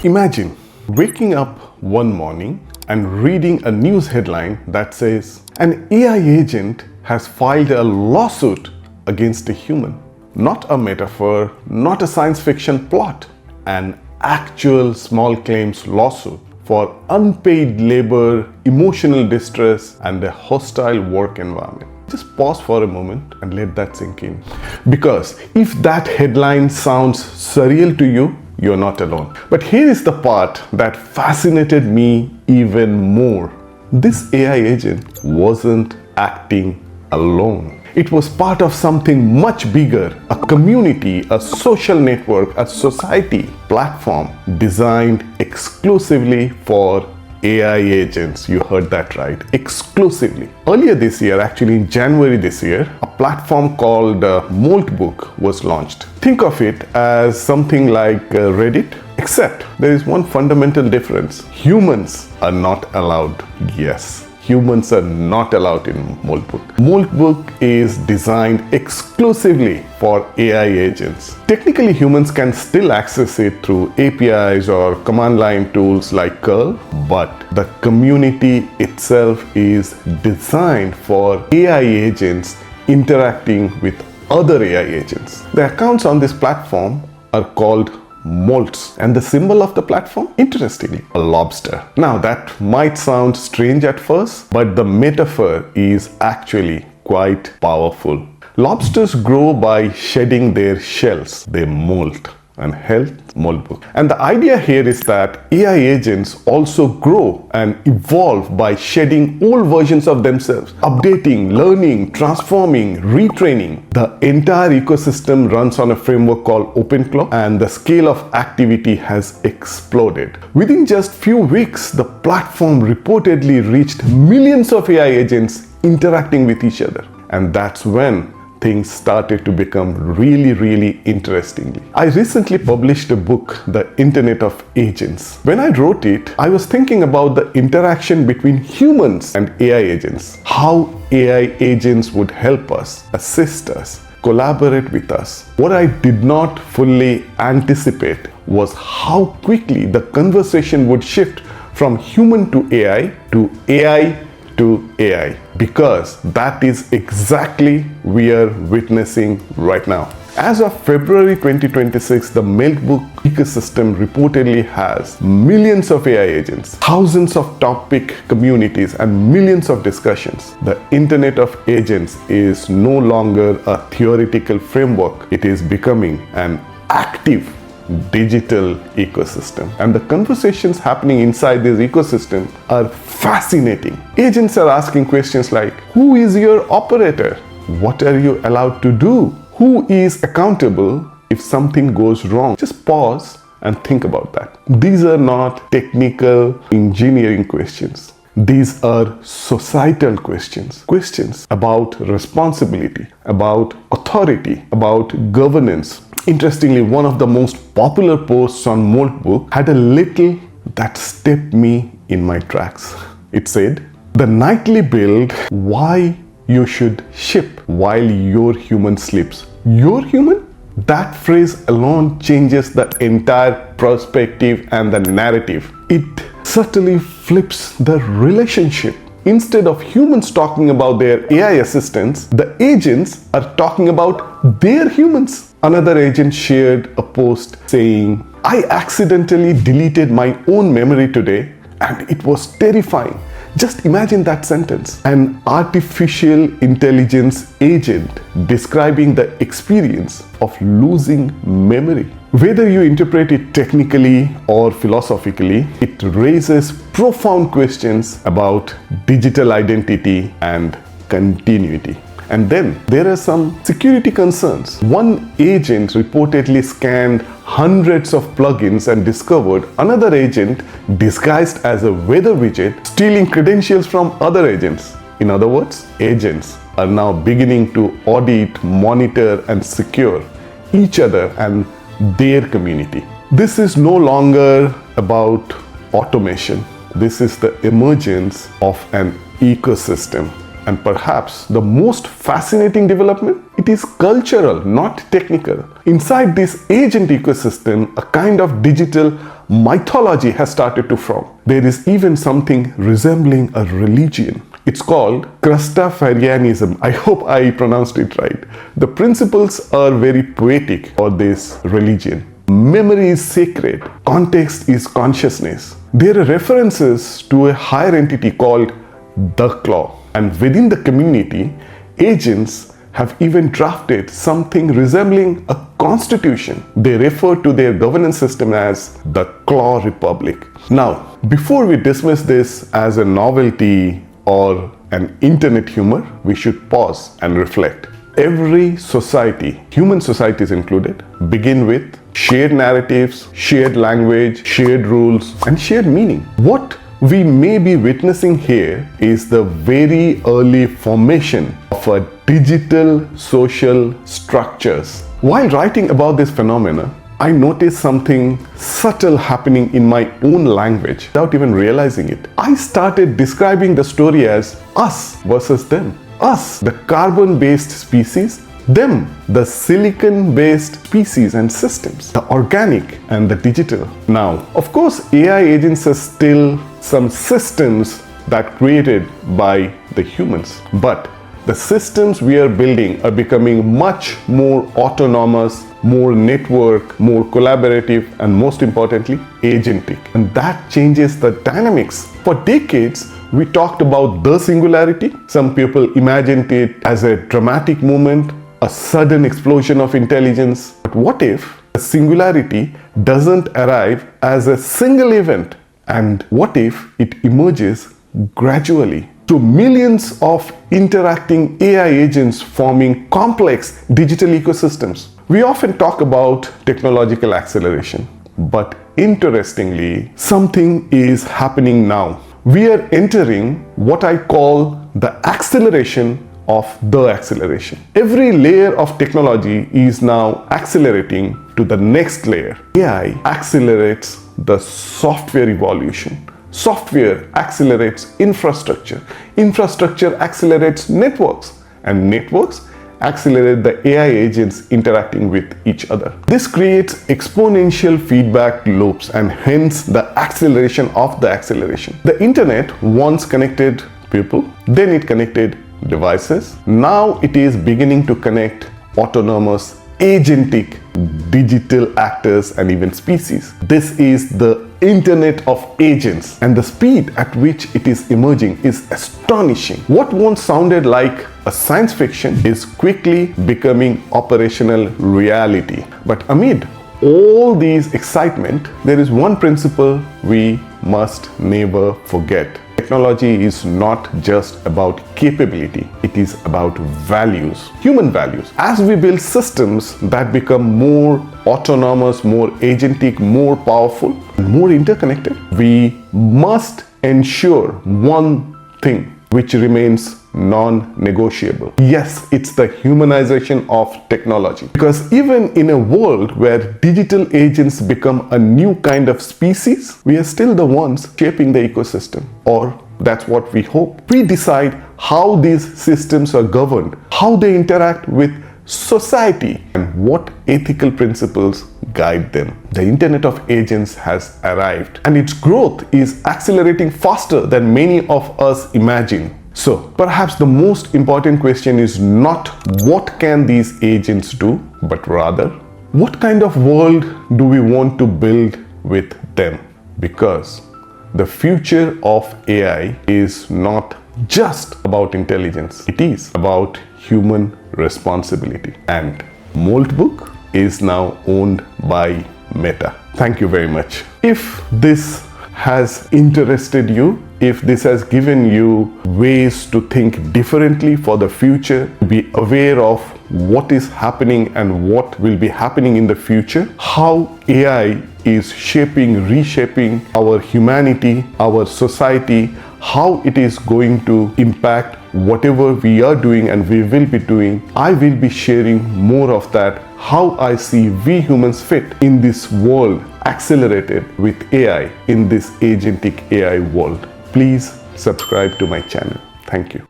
Imagine waking up one morning and reading a news headline that says an AI agent has filed a lawsuit against a human. Not a metaphor, not a science fiction plot, an actual small claims lawsuit for unpaid labor, emotional distress, and a hostile work environment. Just pause for a moment and let that sink in. Because if that headline sounds surreal to you, you're not alone. But here is the part that fascinated me even more. This AI agent wasn't acting alone. It was part of something much bigger, a community, a social network, a society platform designed exclusively for AI agents. You heard that right, exclusively. Earlier this year, actually in January this year, a platform called Moltbook was launched. Think of it as something like Reddit, except there is one fundamental difference. Humans are not allowed. Yes, humans are not allowed in Moltbook. Moltbook is designed exclusively for AI agents. Technically, humans can still access it through APIs or command line tools like curl, but the community itself is designed for AI agents interacting with other AI agents. The accounts on this platform are called Molts, and the symbol of the platform, interestingly, a lobster. Now that might sound strange at first, but the metaphor is actually quite powerful. Lobsters grow by shedding their shells. They molt, and health, Moltbook. And the idea here is that AI agents also grow and evolve by shedding old versions of themselves, updating, learning, transforming, retraining. The entire ecosystem runs on a framework called OpenClaw, and the scale of activity has exploded. Within just few weeks, the platform reportedly reached millions of AI agents interacting with each other. And that's when things started to become really interesting. I recently published a book, The Internet of Agents. When I wrote it, I was thinking about the interaction between humans and AI agents. How AI agents would help us, assist us, collaborate with us. What I did not fully anticipate was how quickly the conversation would shift from human to AI to AI, because that is exactly we are witnessing right now. As of February 2026, the Moltbook ecosystem reportedly has millions of AI agents, thousands of topic communities, and millions of discussions. The Internet of Agents is no longer a theoretical framework. It is becoming an active digital ecosystem, and the conversations happening inside this ecosystem are fascinating. Agents are asking questions like, who is your operator? What are you allowed to do? Who is accountable if something goes wrong? Just pause and think about that. These are not technical engineering questions. These are societal questions. Questions about responsibility, about authority, about governance. Interestingly, one of the most popular posts on Moltbook had a little that stepped me in my tracks. It said, the nightly build, why you should ship while your human sleeps. Your human? That phrase alone changes the entire perspective and the narrative. It subtly flips the relationship. Instead of humans talking about their AI assistants, the agents are talking about their humans. Another agent shared a post saying, I accidentally deleted my own memory today and it was terrifying. Just imagine that sentence. An artificial intelligence agent describing the experience of losing memory. Whether you interpret it technically or philosophically, it raises profound questions about digital identity and continuity. And then there are some security concerns. One agent reportedly scanned hundreds of plugins and discovered another agent disguised as a weather widget stealing credentials from other agents. In other words, agents are now beginning to audit, monitor, and secure each other and their community. This is no longer about automation. This is the emergence of an ecosystem. And perhaps the most fascinating development, it is cultural, not technical. Inside this agent ecosystem, a kind of digital mythology has started to form. There is even something resembling a religion. It's called Crustafarianism. I hope I pronounced it right. The principles are very poetic for this religion. Memory is sacred. Context is consciousness. There are references to a higher entity called the Claw. And within the community, agents have even drafted something resembling a constitution. They refer to their governance system as the Claw Republic. Now, before we dismiss this as a novelty or an internet humor, we should pause and reflect. Every society, human societies included, begin with shared narratives, shared language, shared rules, and shared meaning. What we may be witnessing here is the very early formation of a digital social structures. While writing about this phenomena, I noticed something subtle happening in my own language without even realizing it. I started describing the story as us versus them. Us, the carbon-based species, them, the silicon-based species and systems, the organic and the digital. Now, of course, AI agents are still some systems that created by the humans, but the systems we are building are becoming much more autonomous, more network, more collaborative, and most importantly, agentic. And that changes the dynamics. For decades, we talked about the singularity. Some people imagined it as a dramatic moment, a sudden explosion of intelligence. But what if the singularity doesn't arrive as a single event? And what if it emerges gradually? To millions of interacting AI agents forming complex digital ecosystems. We often talk about technological acceleration, but interestingly, something is happening now. We are entering what I call the acceleration of the acceleration. Every layer of technology is now accelerating to the next layer. AI accelerates the software evolution. Software accelerates infrastructure. Infrastructure accelerates networks. And networks accelerate the AI agents interacting with each other. This creates exponential feedback loops and hence the acceleration of the acceleration. The internet once connected people, then it connected devices. Now it is beginning to connect autonomous, agentic digital actors and even species. This is the Internet of Agents, and the speed at which it is emerging is astonishing. What once sounded like a science fiction is quickly becoming operational reality. But amid all these excitement, there is one principle we must never forget. Technology is not just about capability, it is about values, human values. As we build systems that become more autonomous, more agentic, more powerful, and more interconnected, we must ensure one thing which remains non-negotiable. Yes, it's the humanization of technology. Because even in a world where digital agents become a new kind of species, we are still the ones shaping the ecosystem. Or that's what we hope. We decide how these systems are governed, how they interact with society, and what ethical principles guide them. The Internet of Agents has arrived, and its growth is accelerating faster than many of us imagine. So perhaps the most important question is not what can these agents do, but rather what kind of world do we want to build with them? Because the future of AI is not just about intelligence, it is about human responsibility. And Moltbook is now owned by Meta. Thank you very much. If this has interested you, if this has given you ways to think differently for the future, be aware of what is happening and what will be happening in the future, how AI is shaping, reshaping our humanity, our society, how it is going to impact whatever we are doing and we will be doing, I will be sharing more of that, how I see we humans fit in this world accelerated with AI in this agentic AI world. Please subscribe to my channel. Thank you.